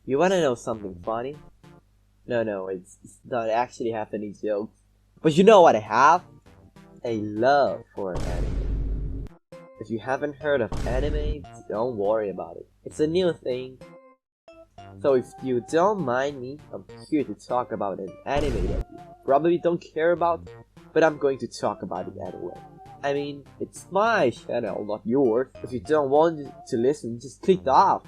You wanna know something funny? No, it's not actually have any jokes. But you know what I have? A love for anime. If you haven't heard of anime, don't worry about it. It's a new thing. So if you don't mind me, I'm here to talk about an anime that you probably don't care about, but I'm going to talk about it anyway. I mean, it's my channel, not yours. If you don't want to listen, just click off.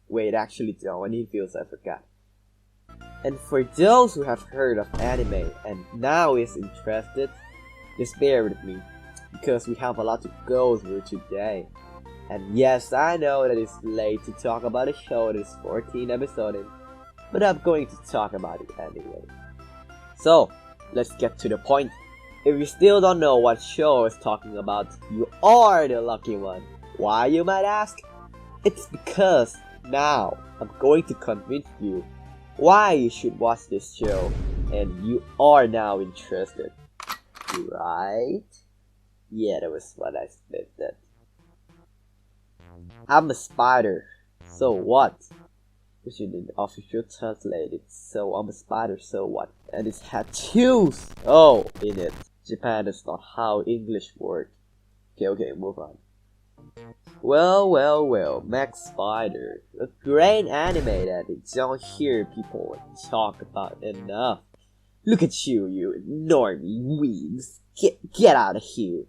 Wait, actually no, I need feels I forgot. And for those who have heard of anime and now is interested, just bear with me, because we have a lot to go through today. And yes, I know that it's late to talk about a show that is 14 episodes in, but I'm going to talk about it anyway. So, let's get to the point. If you still don't know what show is talking about, you are the lucky one. Why, you might ask? It's because now I'm going to convince you why you should watch this show, and you are now interested, right? Yeah, that was what I expected. I'm a spider, so what? Which in the official translate it, so I'm a spider, so what? And it's had tattoos! Oh, in it. Japan is not how English works. Okay, move on. Well, Max Spider. A great anime that I don't hear people talk about enough. Look at you, you normie weebs. Get out of here.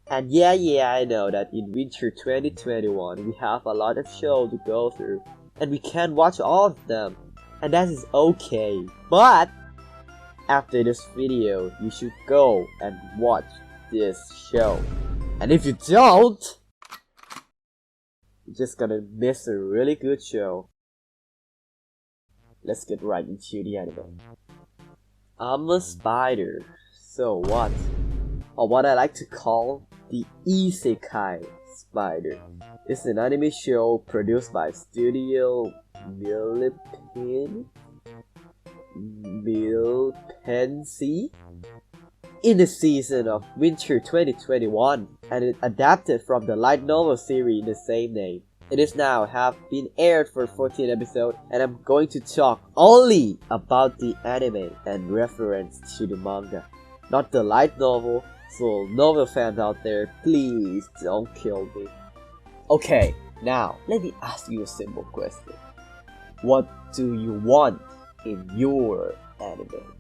And yeah, I know that in winter 2021 we have a lot of shows to go through, and we can't watch all of them, and that is okay. But after this video, you should go and watch this show. And if you don't, you're just gonna miss a really good show. Let's get right into the anime. I'm a spider, so what? Or what I like to call the Isekai Spider. It's an anime show produced by Studio Milpensi in the season of winter 2021, and it adapted from the light novel series in the same name. It is now have been aired for 14 episodes, and I'm going to talk only about the anime and reference to the manga, not the light novel. So novel fans out there, please don't kill me. Okay, now let me ask you a simple question. What do you want in your anime?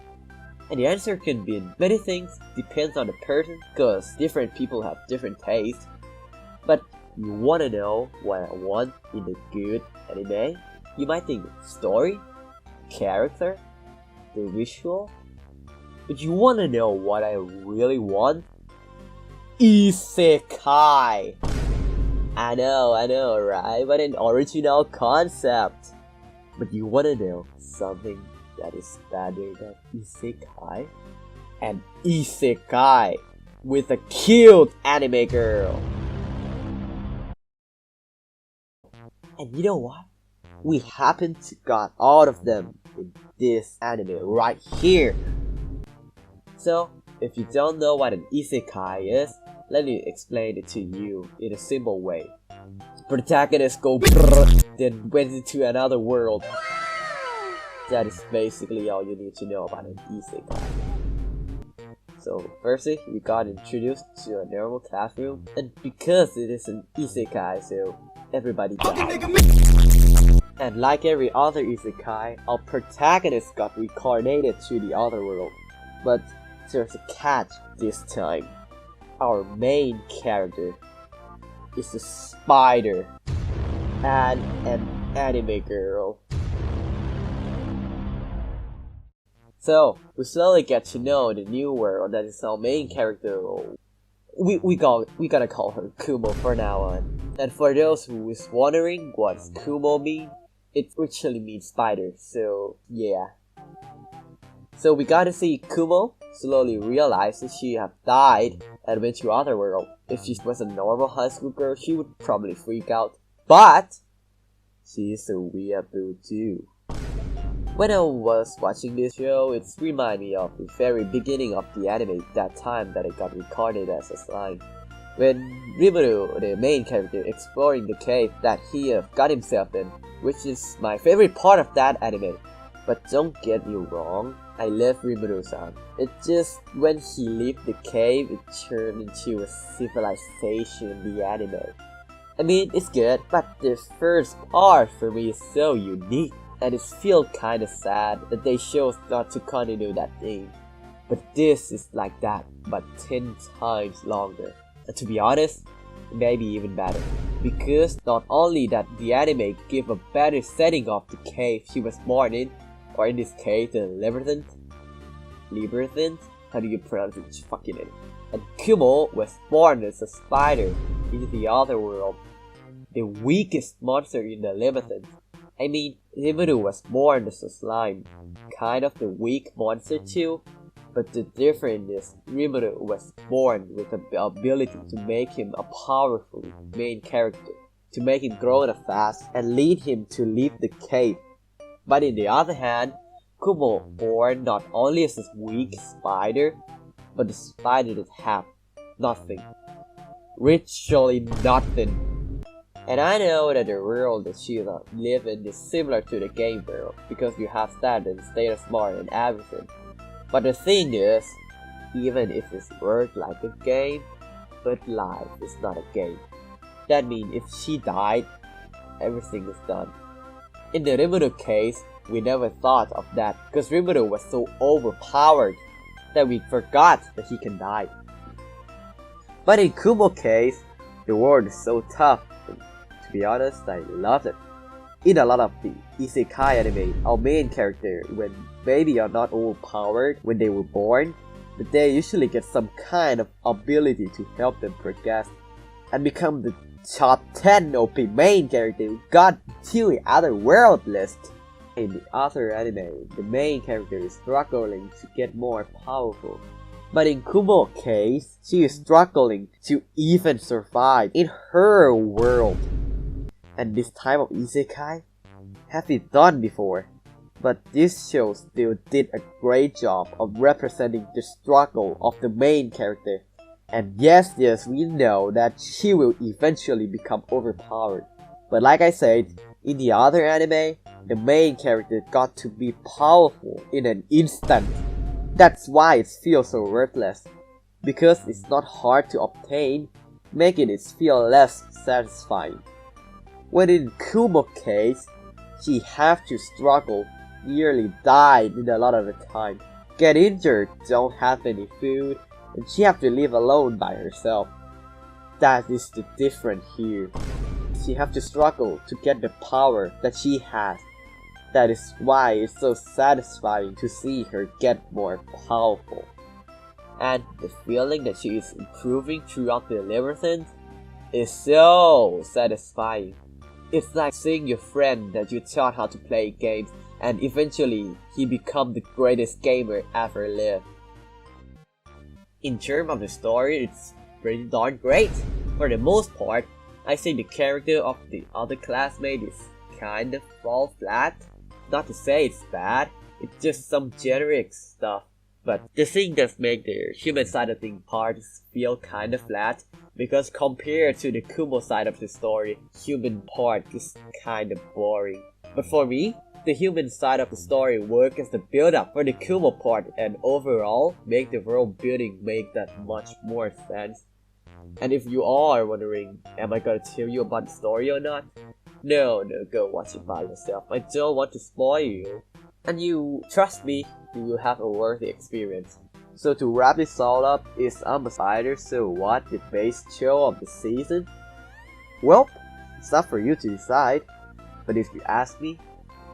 And the answer can be many things, depends on the person, cause different people have different tastes. But you wanna know what I want in a good anime? You might think story, character, the visual. But you wanna know what I really want? Isekai! I know, right? But an original concept. But you wanna know something that is better than Isekai? An Isekai with a cute anime girl. And you know what? We happen to got all of them in this anime right here. So, if you don't know what an Isekai is, let me explain it to you in a simple way. Protagonists go brrr, then went into another world. That is basically all you need to know about an Isekai. So, firstly, we got introduced to a normal classroom, and because it is an Isekai, so everybody died. And like every other Isekai, our protagonist got reincarnated to the other world. But there's a catch this time. Our main character is a spider and an anime girl. So we slowly get to know the new world that is our main character. We gotta call her Kumo for now on. And for those who is wondering what does Kumo mean, it actually means spider. So yeah. So we got to see Kumo slowly realize that she have died and went to other world. If she was a normal high school girl, she would probably freak out. But she is a weeaboo too. When I was watching this show, it reminded me of the very beginning of the anime, that time that it got recorded as a slime. when Rimuru, the main character, exploring the cave that he got himself in, which is my favorite part of that anime. But don't get me wrong, I love Rimuru-san. It's just when he left the cave, it turned into a civilization in the anime. I mean, it's good, but the first part for me is so unique, and it feels kinda sad that they chose not to continue that thing. But this is like that, but 10 times longer. And to be honest, maybe even better. Because not only that the anime give a better setting of the cave she was born in, or in this case the Labyrinth? How do you pronounce it? Fucking it. And Kumo was born as a spider in the other world. The weakest monster in the Labyrinth. I mean, Rimuru was born as a slime. Kind of the weak monster too. But the difference is, Rimuru was born with the ability to make him a powerful main character, to make him grow up fast and lead him to leave the cave. But in the other hand, Kumo born not only as a weak spider, but a spider that have nothing. Literally nothing. And I know that the world that she live in is similar to the game world, because you have stats and status bar and everything. But the thing is, even if it's worked like a game, but life is not a game. That means if she died, everything is done. In the Rimuru case, we never thought of that because Rimuru was so overpowered that we forgot that he can die. But in Kumo case, the world is so tough, and to be honest, I loved it. In a lot of the isekai anime, our main character, when baby are not overpowered when they were born, but they usually get some kind of ability to help them progress and become the top 10 OP main character who got to the other world list. In the other anime, the main character is struggling to get more powerful. But in Kumo's case, she is struggling to even survive in her world. And this type of isekai have been done before. But this show still did a great job of representing the struggle of the main character. And yes, we know that she will eventually become overpowered. But like I said, in the other anime, the main character got to be powerful in an instant. That's why it feels so worthless. Because it's not hard to obtain, making it feel less satisfying. When in Kumo's case, she have to struggle, nearly died in a lot of the time, get injured, don't have any food, and she have to live alone by herself. That is the difference here. She have to struggle to get the power that she has. That is why it's so satisfying to see her get more powerful. And the feeling that she is improving throughout the Labyrinth is so satisfying. It's like seeing your friend that you taught how to play games and eventually he become the greatest gamer ever lived. In terms of the story, it's pretty darn great. For the most part, I think the character of the other classmate is kind of fall flat. Not to say it's bad, it's just some generic stuff. But the thing that makes the human side of the parts feel kind of flat, because compared to the Kumo side of the story, human part is kind of boring. But for me, the human side of the story works as the build-up for the Kumo part, and overall make the world building make that much more sense. And if you are wondering, am I gonna tell you about the story or not? No, go watch it by yourself. I don't want to spoil you. And you, trust me, you will have a worthy experience. So to wrap this all up, is I'm a Spider So What the best show of the season? Well, it's not for you to decide. But if you ask me,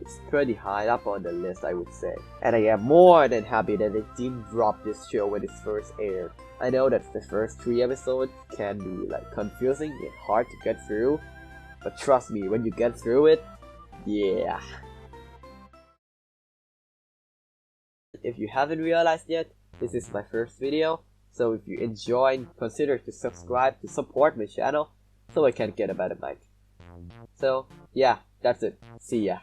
it's pretty high up on the list, I would say. And I am more than happy that they didn't drop this show when it first aired. I know that the first 3 episodes can be confusing and hard to get through. But trust me, when you get through it, yeah. If you haven't realized yet, this is my first video, so if you enjoyed, consider to subscribe to support my channel so I can get a better mic. So yeah, that's it. See ya.